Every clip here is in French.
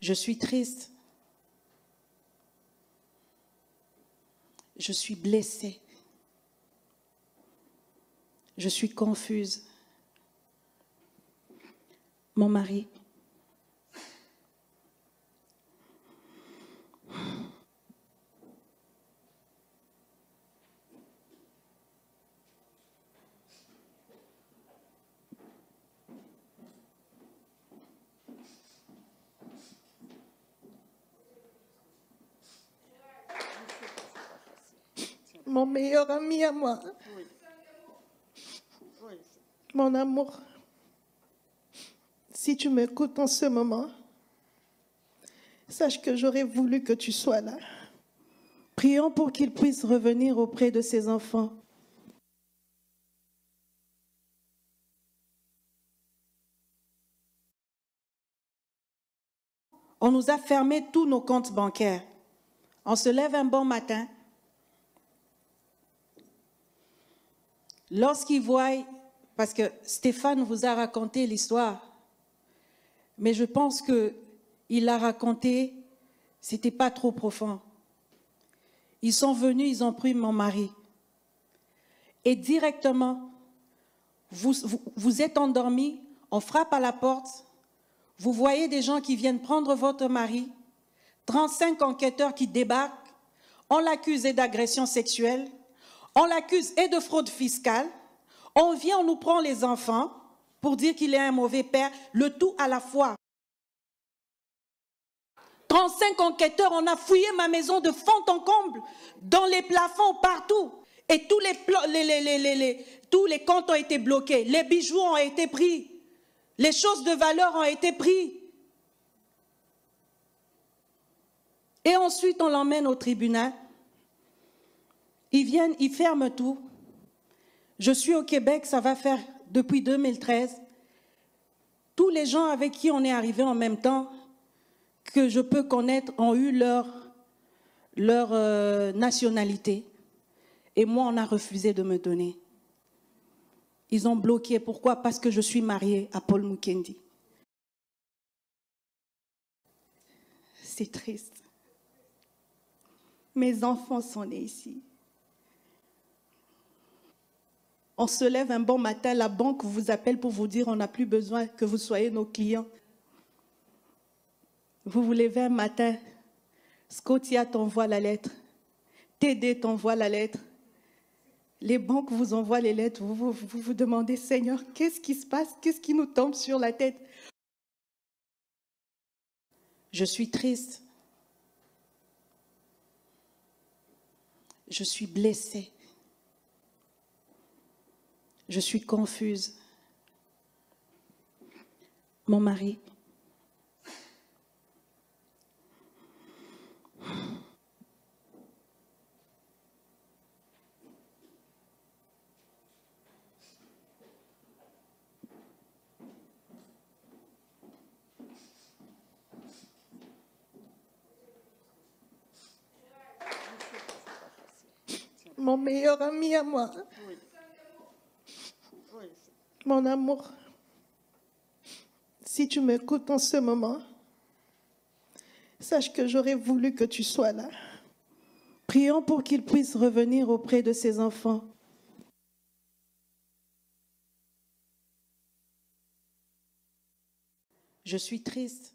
Je suis triste. Je suis blessée. Je suis confuse. Mon mari. Mon meilleur ami à moi. Mon amour. Si tu m'écoutes en ce moment, sache que j'aurais voulu que tu sois là. Prions pour qu'il puisse revenir auprès de ses enfants. On nous a fermé tous nos comptes bancaires. On se lève un bon matin. Lorsqu'il voit, parce que Stéphane vous a raconté l'histoire, mais je pense qu'il l'a raconté, c'était pas trop profond. Ils sont venus, ils ont pris mon mari. Et directement, vous êtes endormis, on frappe à la porte, vous voyez des gens qui viennent prendre votre mari, 35 enquêteurs qui débarquent, on l'accuse d'agression sexuelle, on l'accuse et de fraude fiscale, on vient, on nous prend les enfants pour dire qu'il est un mauvais père, le tout à la fois. 35 enquêteurs, on a fouillé ma maison de fond en comble, dans les plafonds, partout. Et tous les comptes ont été bloqués, les bijoux ont été pris, les choses de valeur ont été prises. Et ensuite, on l'emmène au tribunal. Ils viennent, ils ferment tout. Je suis au Québec, ça va faire depuis 2013. Tous les gens avec qui on est arrivé en même temps, que je peux connaître, ont eu leur nationalité. Et moi, on a refusé de me donner. Ils ont bloqué. Pourquoi? Parce que je suis mariée à Paul Mukendi. C'est triste. Mes enfants sont nés ici. On se lève un bon matin, la banque vous appelle pour vous dire on n'a plus besoin que vous soyez nos clients. Vous vous levez un matin, Scotia t'envoie la lettre, TD t'envoie la lettre, les banques vous envoient les lettres, vous vous demandez, Seigneur, qu'est-ce qui se passe? Qu'est-ce qui nous tombe sur la tête? Je suis triste. Je suis blessée. Je suis confuse. Mon mari. Mon meilleur ami à moi. Mon amour, si tu m'écoutes en ce moment, sache que j'aurais voulu que tu sois là. Prions pour qu'il puisse revenir auprès de ses enfants. Je suis triste.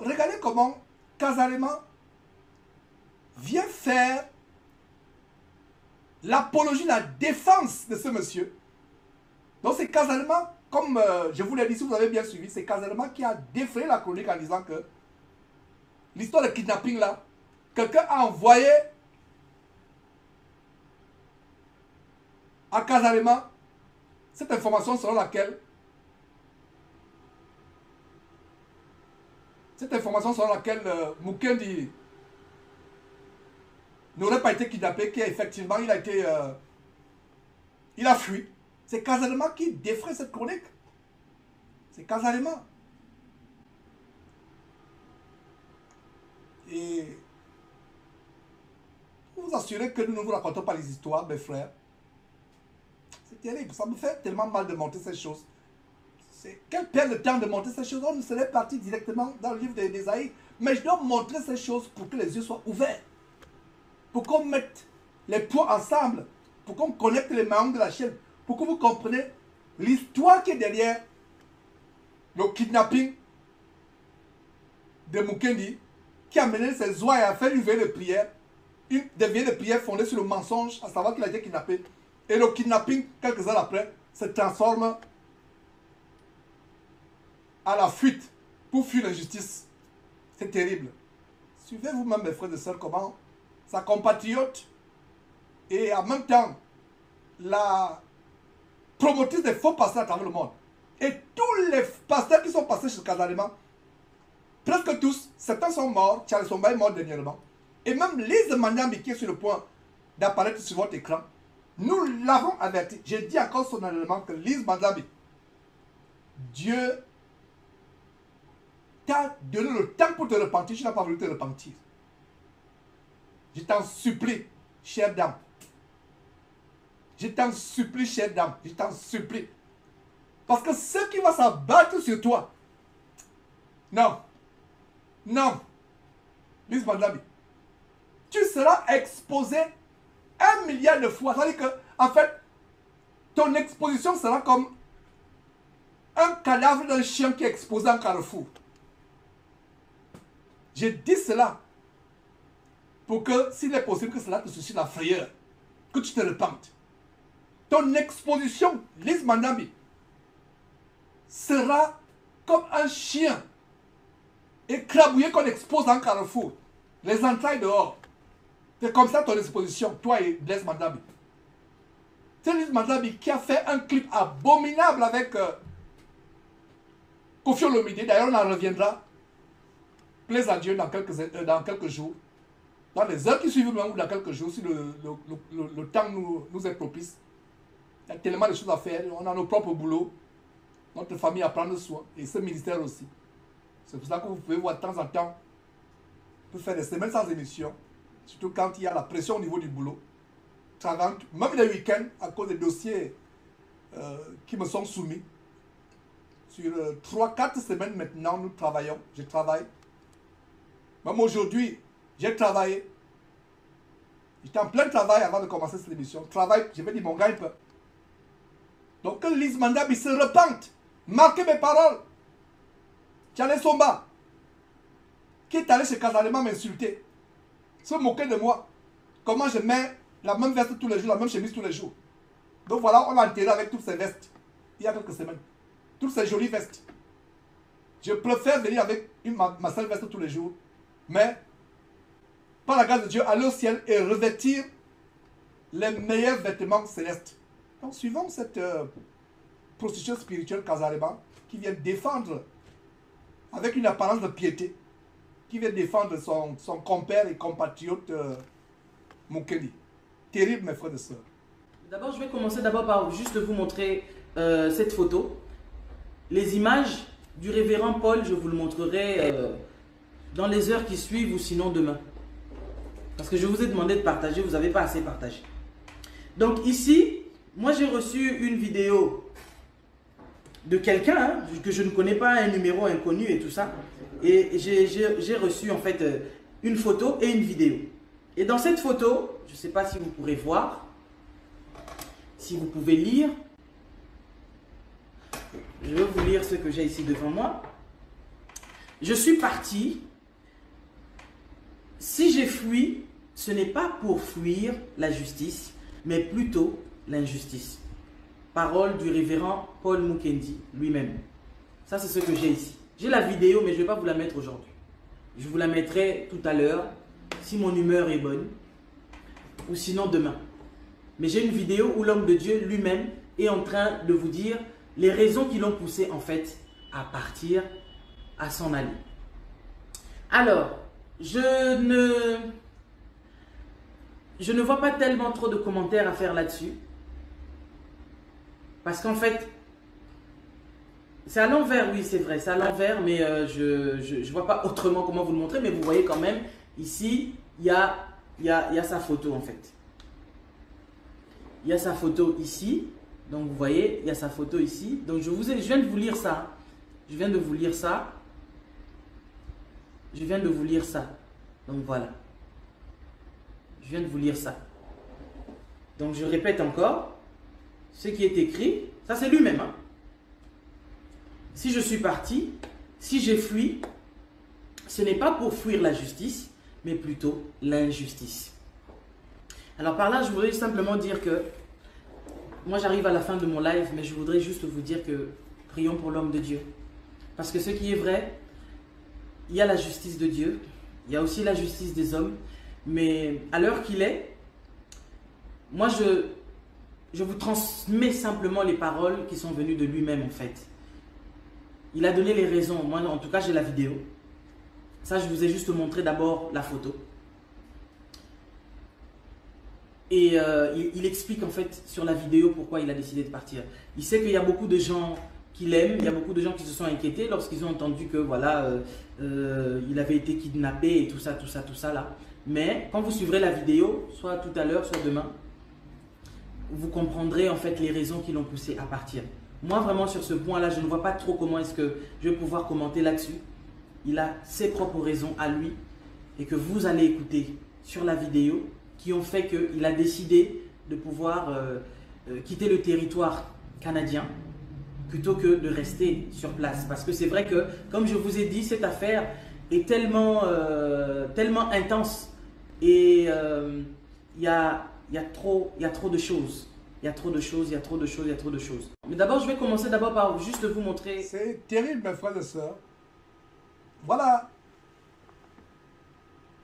regardez comment Casarema vient faire l'apologie, la défense de ce monsieur. Donc c'est Casarema, comme je vous l'ai dit, si vous avez bien suivi, c'est Casarema qui a défrayé la chronique en disant que l'histoire de kidnapping là, quelqu'un a envoyé à Casarema cette information selon laquelle Mukendi n'aurait pas été kidnappé, qu'effectivement il a été il a fui. C'est Casarema qui défraie cette chronique. C'est Casarema. Et pour vous assurer que nous ne vous racontons pas les histoires, mes frères, c'est terrible. Ça me fait tellement mal de monter ces choses. Quelle perte de temps de montrer ces choses. On serait parti directement dans le livre d'Ésaïe. Mais je dois montrer ces choses pour que les yeux soient ouverts. Pour qu'on mette les points ensemble. Pour qu'on connecte les maillons de la chaîne. Pour que vous compreniez l'histoire qui est derrière le kidnapping de Mukendi, qui a mené ses ouailles à faire une veille de prière. Des veilles de prière fondées sur le mensonge, à savoir qu'il a été kidnappé. Et le kidnapping, quelques heures après, se transforme à la fuite pour fuir l'injustice. C'est terrible. Suivez vous-même, mes frères et sœurs, comment sa compatriote et en même temps la promotrice des faux pasteurs à travers le monde. Et tous les pasteurs qui sont passés chez Casarema, presque tous, certains sont morts, Charles Somba est mort dernièrement. Et même Lise Mandambi qui est sur le point d'apparaître sur votre écran, nous l'avons averti. J'ai dit encore solennellement que Lise Mandambi, Dieu t'a donné le temps pour te repentir, tu n'as pas voulu te repentir. Je t'en supplie, chère dame. Je t'en supplie, chère dame. Je t'en supplie. Parce que ce qui va s'abattre sur toi, non, non, Lise Mandambi, tu seras exposé 1 milliard de fois. C'est-à-dire que, en fait, ton exposition sera comme un cadavre d'un chien qui est exposé en carrefour. J'ai dit cela pour que, s'il est possible que cela te suscite la frayeur, que tu te repentes. Ton exposition, Lise Mandambi, sera comme un chien écrabouillé qu'on expose en carrefour. Les entrailles dehors. C'est comme ça ton exposition, toi et Lise Mandambi. C'est Lise Mandambi qui a fait un clip abominable avec Koffi Olomide. D'ailleurs, on en reviendra. Plaise à Dieu dans quelques jours. Dans les heures qui suivent, même, ou dans quelques jours, si le temps nous est propice. Il y a tellement de choses à faire. On a nos propres boulots. Notre famille à prendre soin. Et ce ministère aussi. C'est pour ça que vous pouvez voir de temps en temps. On peut faire des semaines sans émission. Surtout quand il y a la pression au niveau du boulot. Même les week-ends, à cause des dossiers qui me sont soumis. Sur 3-4 semaines maintenant, nous travaillons. Je travaille. Même aujourd'hui, j'ai travaillé. J'étais en plein travail avant de commencer cette émission. Travail, je vais dire mon gars, il peut. Donc que Lise Mandambi se repente. Marquez mes paroles. Charles Somba, qui est allé chez Casarema m'insulter, se moquer de moi. Comment je mets la même veste tous les jours, la même chemise tous les jours. Donc voilà, on a enterré avec toutes ces vestes. Il y a quelques semaines. Toutes ces jolies vestes. Je préfère venir avec ma seule veste tous les jours. Mais, par la grâce de Dieu, aller au ciel et revêtir les meilleurs vêtements célestes. Donc, suivons cette prostituée spirituelle Casarema qui vient défendre, avec une apparence de piété, qui vient défendre son compère et compatriote Mukendi. Terrible, mes frères et sœurs. D'abord, je vais commencer par juste vous montrer cette photo. Les images du révérend Paul, je vous le montrerai dans les heures qui suivent ou sinon demain. Parce que je vous ai demandé de partager, vous n'avez pas assez partagé. Donc ici, moi j'ai reçu une vidéo de quelqu'un que je ne connais pas, un numéro inconnu et tout ça. Et j'ai reçu en fait une photo et une vidéo. Et dans cette photo, je ne sais pas si vous pourrez voir, si vous pouvez lire. Je vais vous lire ce que j'ai ici devant moi. Je suis parti. Si j'ai fui, ce n'est pas pour fuir la justice, mais plutôt l'injustice. Parole du révérend Paul Mukendi lui-même. Ça, c'est ce que j'ai ici. J'ai la vidéo, mais je ne vais pas vous la mettre aujourd'hui. Je vous la mettrai tout à l'heure, si mon humeur est bonne, ou sinon demain. Mais j'ai une vidéo où l'homme de Dieu lui-même est en train de vous dire les raisons qui l'ont poussé en fait à partir, à s'en aller. Alors, je ne vois pas tellement trop de commentaires à faire là-dessus. Parce qu'en fait, c'est à l'envers, oui, c'est vrai, c'est à l'envers, mais je ne vois pas autrement comment vous le montrer, mais vous voyez quand même, ici, il y a sa photo en fait. Il y a sa photo ici, donc vous voyez, il y a sa photo ici. Donc je viens de vous lire ça. Je viens de vous lire ça. Je viens de vous lire ça. Donc voilà. Je viens de vous lire ça. Donc je répète encore. Ce qui est écrit, ça c'est lui-même. Hein. Si je suis parti, si j'ai fui, ce n'est pas pour fuir la justice, mais plutôt l'injustice. Alors par là, je voudrais simplement dire que, moi j'arrive à la fin de mon live, mais je voudrais juste vous dire que prions pour l'homme de Dieu. Parce que ce qui est vrai, il y a la justice de Dieu, il y a aussi la justice des hommes, mais à l'heure qu'il est, moi je vous transmets simplement les paroles qui sont venues de lui-même en fait. Il a donné les raisons, moi en tout cas j'ai la vidéo. Ça je vous ai juste montré d'abord la photo. Et il explique en fait sur la vidéo pourquoi il a décidé de partir. Il sait qu'il y a beaucoup de gens qui l'aiment, il y a beaucoup de gens qui se sont inquiétés lorsqu'ils ont entendu que voilà, il avait été kidnappé et tout ça là. Mais quand vous suivrez la vidéo, soit tout à l'heure, soit demain, vous comprendrez en fait les raisons qui l'ont poussé à partir. Moi vraiment sur ce point-là, je ne vois pas trop comment est-ce que je vais pouvoir commenter là-dessus. Il a ses propres raisons à lui et que vous allez écouter sur la vidéo qui ont fait qu'il a décidé de pouvoir quitter le territoire canadien plutôt que de rester sur place. Parce que c'est vrai que, comme je vous ai dit, cette affaire est tellement intense et il y a trop de choses. Il y a trop de choses. Mais d'abord, je vais commencer par juste vous montrer. C'est terrible, mes frères et sœurs. Voilà.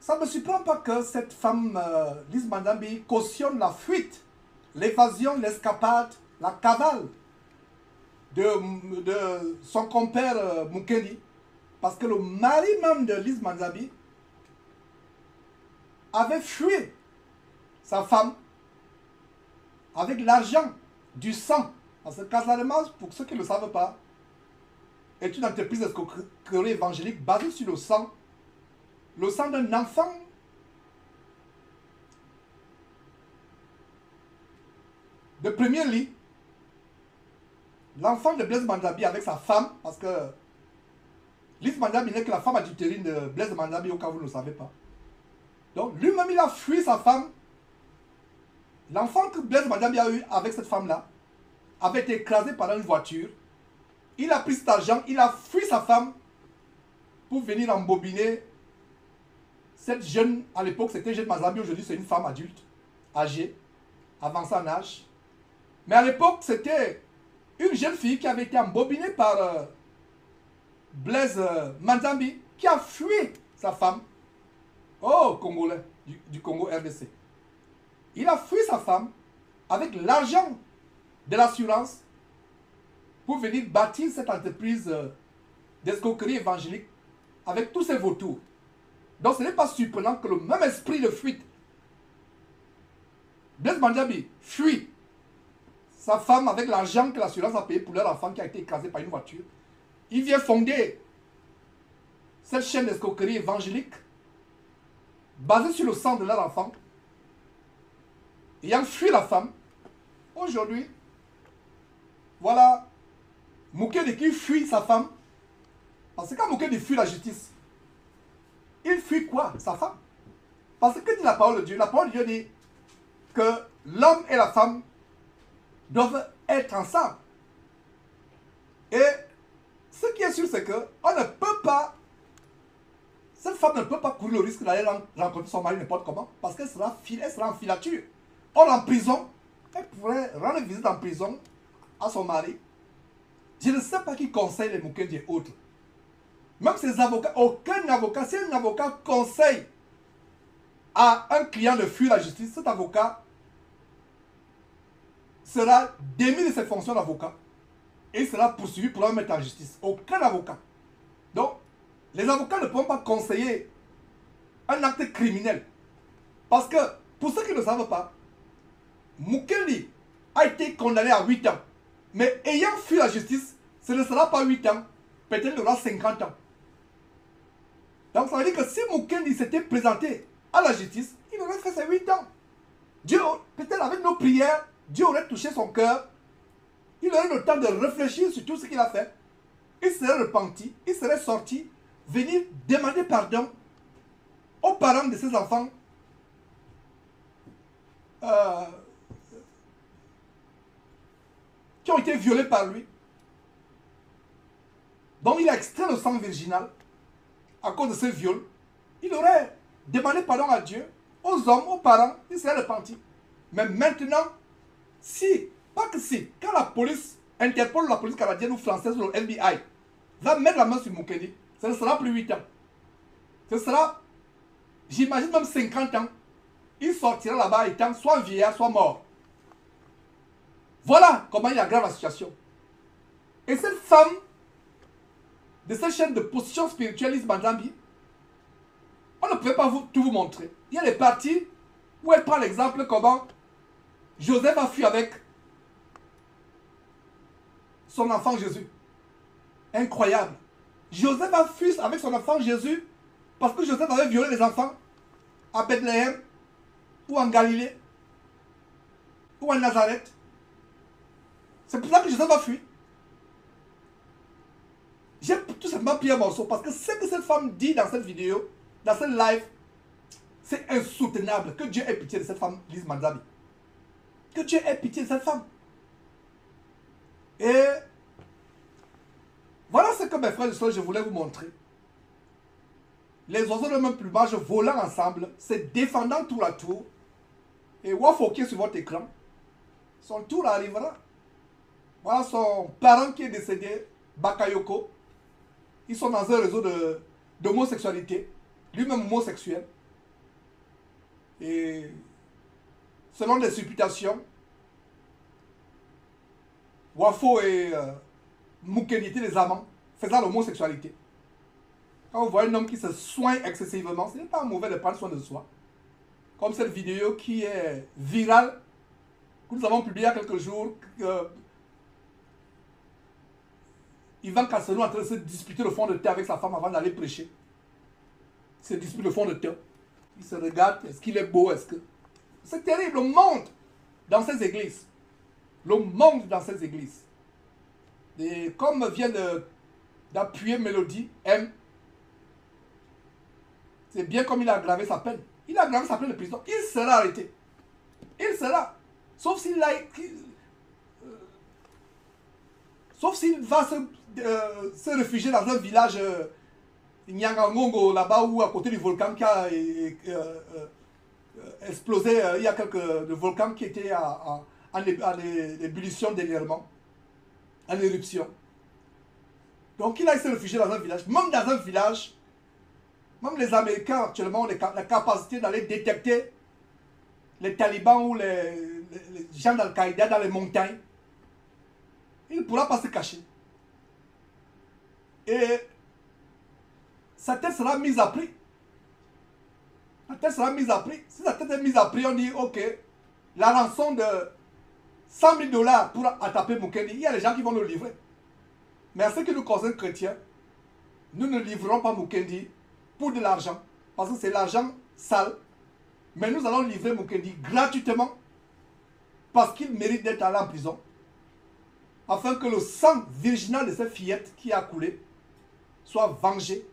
Ça ne me surprend pas que cette femme, Lise Mandambi, cautionne la fuite, l'évasion, l'escapade, la cavale de son compère Mukendi. Parce que le mari même de Lise Mandambi avait fui sa femme avec l'argent du sang. Parce que Casamance, pour ceux qui ne le savent pas, est une entreprise d'escroquerie évangélique basée sur le sang d'un enfant de premier lit. L'enfant de Blaise Mandabi avec sa femme, parce que Lise Mandabi n'est que la femme adultérine de Blaise Mandabi, au cas où vous ne le savez pas. Donc lui-même il a fui sa femme. L'enfant que Blaise Mandabi a eu avec cette femme-là avait été écrasé par une voiture. Il a pris cet argent, il a fui sa femme pour venir embobiner cette jeune, à l'époque c'était jeune Mandabi, aujourd'hui c'est une femme adulte, âgée, avancée en âge. Mais à l'époque c'était une jeune fille qui avait été embobinée par Blaise Mandabi, qui a fui sa femme au Congolais, du Congo RDC. Il a fui sa femme avec l'argent de l'assurance pour venir bâtir cette entreprise d'escroquerie évangélique avec tous ses vautours. Donc ce n'est pas surprenant que le même esprit de fuite, Blaise Mandabi fuit sa femme avec l'argent que l'assurance a payé pour leur enfant qui a été écrasé par une voiture. Il vient fonder cette chaîne d'escroquerie évangélique basée sur le sang de leur enfant. Ayant fui la femme, aujourd'hui, voilà, Mukendi qui fuit sa femme. Parce que quand Mukendi fuit la justice, il fuit quoi? Sa femme. Parce que dit la parole de Dieu? La parole de Dieu dit que l'homme et la femme doivent être ensemble. Et ce qui est sûr, c'est qu'on ne peut pas femme ne peut pas courir le risque d'aller rencontrer son mari n'importe comment, parce qu'elle sera en filature. Or, en prison, elle pourrait rendre visite en prison à son mari. Je ne sais pas qui conseille les Mukendi et autres. Même ces avocats, aucun avocat, si un avocat conseille à un client de fuir la justice, cet avocat sera démis de ses fonctions d'avocat et sera poursuivi pour le mettre en justice. Aucun avocat. Donc, les avocats ne pourront pas conseiller un acte criminel. Parce que, pour ceux qui ne savent pas, Mukendi a été condamné à 8 ans. Mais ayant fui la justice, ce ne sera pas 8 ans. Peut-être il aura 50 ans. Donc ça veut dire que si Mukendi s'était présenté à la justice, il aurait fait ses 8 ans. Dieu, peut-être avec nos prières, Dieu aurait touché son cœur. Il aurait eu le temps de réfléchir sur tout ce qu'il a fait. Il serait repenti, il serait sorti, venir demander pardon aux parents de ses enfants qui ont été violés par lui. Donc il a extrait le sang virginal à cause de ce viol. Il aurait demandé pardon à Dieu, aux hommes, aux parents, il serait repenti. Mais maintenant, si, pas que si, quand la police, Interpol, la police canadienne ou française ou le FBI, va mettre la main sur Mukendi, ce ne sera plus 8 ans. Ce sera, j'imagine même 50 ans. Il sortira là-bas étant soit vieillard, soit mort. Voilà comment il aggrave la situation. Et cette femme de cette chaîne de position spiritualiste Manzambi, on ne peut pas tout vous montrer. Il y a des parties où elle prend l'exemple comment Joseph a fui avec son enfant Jésus. Incroyable. Joseph a fui avec son enfant Jésus parce que Joseph avait violé les enfants à Bethléem ou en Galilée ou en Nazareth. C'est pour ça que Joseph a fui. J'ai tout simplement pris un morceau parce que ce que cette femme dit dans cette vidéo, dans cette live, c'est insoutenable. Que Dieu ait pitié de cette femme, Lise Manzabi. Que Dieu ait pitié de cette femme. Et voilà ce que mes frères et sœurs, je voulais vous montrer. Les oiseaux de même plumage volant ensemble, se défendant tour à tour. Et Wafo qui est sur votre écran, son tour arrivera. Voilà son parent qui est décédé, Bakayoko. Ils sont dans un réseau d'homosexualité, lui-même homosexuel. Et selon les supputations, Wafo et Mukendi étaient des amants faisant l'homosexualité. Quand vous voyez un homme qui se soigne excessivement, ce n'est pas mauvais de prendre soin de soi. Comme cette vidéo qui est virale, que nous avons publiée il y a quelques jours, Ivan Cassano est en train de se disputer le fond de terre avec sa femme avant d'aller prêcher. Il se dispute le fond de terre. Il se regarde, est-ce qu'il est beau, est-ce que... C'est terrible, le monde dans ces églises. Le monde dans ces églises. Et comme vient d'appuyer Mélodie, M, c'est bien comme il a aggravé sa peine. Il a aggravé sa peine de prison. Il sera arrêté. Il sera. Sauf s'il va se réfugier dans un village Nyangangongo, là-bas ou à côté du volcan qui a explosé. Il y a le volcan qui était en ébullition dernièrement, en éruption. Donc il a se réfugier dans un village. Même dans un village, même les Américains actuellement ont la capacité d'aller détecter les talibans ou les gens d'Al-Qaïda dans les montagnes. Il ne pourra pas se cacher. Et sa tête sera mise à prix. La tête sera mise à prix. Si sa tête est mise à prix, on dit, ok, la rançon de 100 000 $ pour attraper Mukendi, il y a des gens qui vont le livrer. Mais à ce qui nous concerne chrétiens, nous ne livrerons pas Mukendi pour de l'argent. Parce que c'est l'argent sale. Mais nous allons livrer Mukendi gratuitement parce qu'il mérite d'être allé en prison. Afin que le sang virginal de cette fillette qui a coulé soit vengé.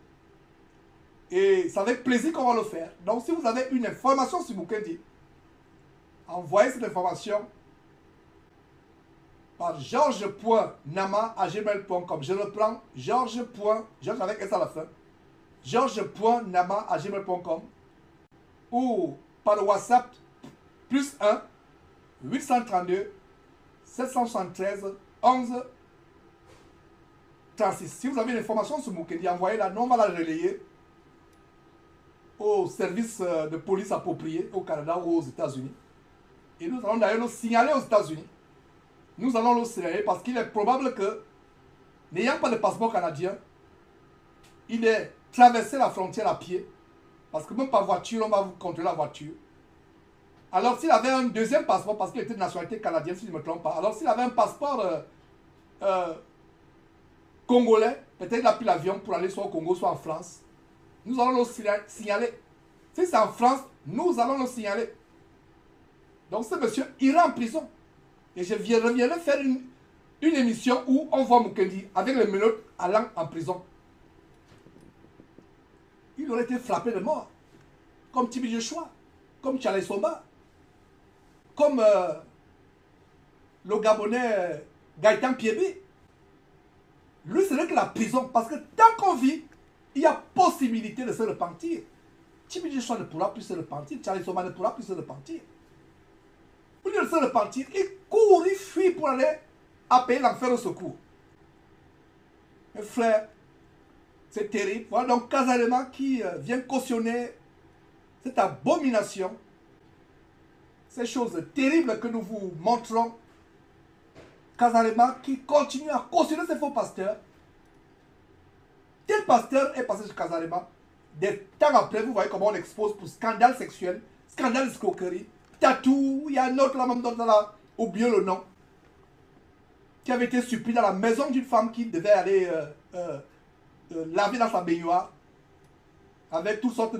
Et c'est avec plaisir qu'on va le faire. Donc si vous avez une information sur Mukendi, envoyez cette information par georges.nama@gmail.com. Je reprends georges avec S à la fin. georges.nama@gmail.com ou par le WhatsApp +1 832 773 11 36. Si vous avez une information sur Mukendi, envoyez-la, nous on va la relayer au service de police approprié au Canada ou aux États-Unis. Et nous allons d'ailleurs le signaler aux États-Unis. Nous allons le signaler parce qu'il est probable que, n'ayant pas de passeport canadien, il est traversé la frontière à pied. Parce que même par voiture, on va vous contrôler la voiture. Alors s'il avait un deuxième passeport, parce qu'il était de nationalité canadienne, si je ne me trompe pas, alors s'il avait un passeport congolais, peut-être il a pris l'avion pour aller soit au Congo, soit en France. Nous allons le signaler. Si c'est en France, nous allons le signaler. Donc ce monsieur ira en prison. Et je reviendrai faire une émission où on voit Mukendi avec les menottes allant en prison. Il aurait été frappé de mort. Comme Tibi Joshua, comme Charles Somba, comme le Gabonais Gaëtan Piébé. Lui, ce n'est que la prison. Parce que tant qu'on vit, il y a possibilité de se repentir. Tibi Joshua ne pourra plus se repentir. Charles Somba ne pourra plus se repentir. Au lieu de se repentir, il court, il fuit pour aller appeler l'enfer au secours. Mes frères, c'est terrible. Voilà donc Kazarema qui vient cautionner cette abomination, ces choses terribles que nous vous montrons. Kazarema qui continue à cautionner ces faux pasteurs. Tel pasteur est passé sur Kazarema. Des temps après, vous voyez comment on expose pour scandale sexuel, scandale d'escroquerie, tatou. Il y a un autre là, même dont on a oublié le nom, qui avait été surpris dans la maison d'une femme qui devait aller laver dans sa baignoire avec toutes sortes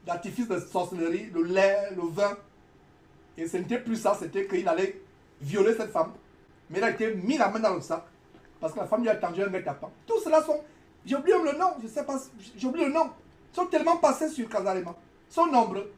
d'artifices de sorcellerie, le lait, le vin. Et ce n'était plus ça, c'était qu'il allait violer cette femme. Mais il a été mis la main dans le sac parce que la femme lui a tendu un guet-apens. Tout cela sont, j'ai oublié le nom, je sais pas, j'ai oublié le nom. Ils sont tellement passés sur Kazarema, ils sont nombreux.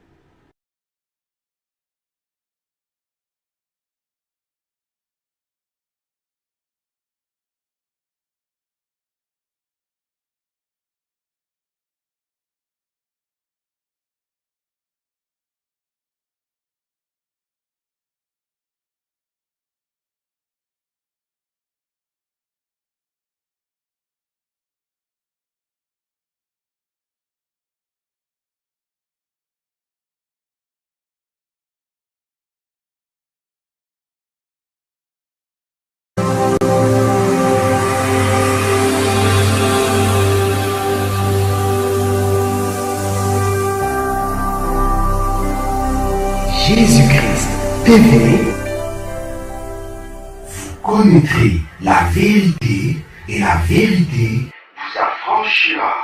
Jésus-Christ TV, vous connaîtrez la vérité et la vérité vous affranchira.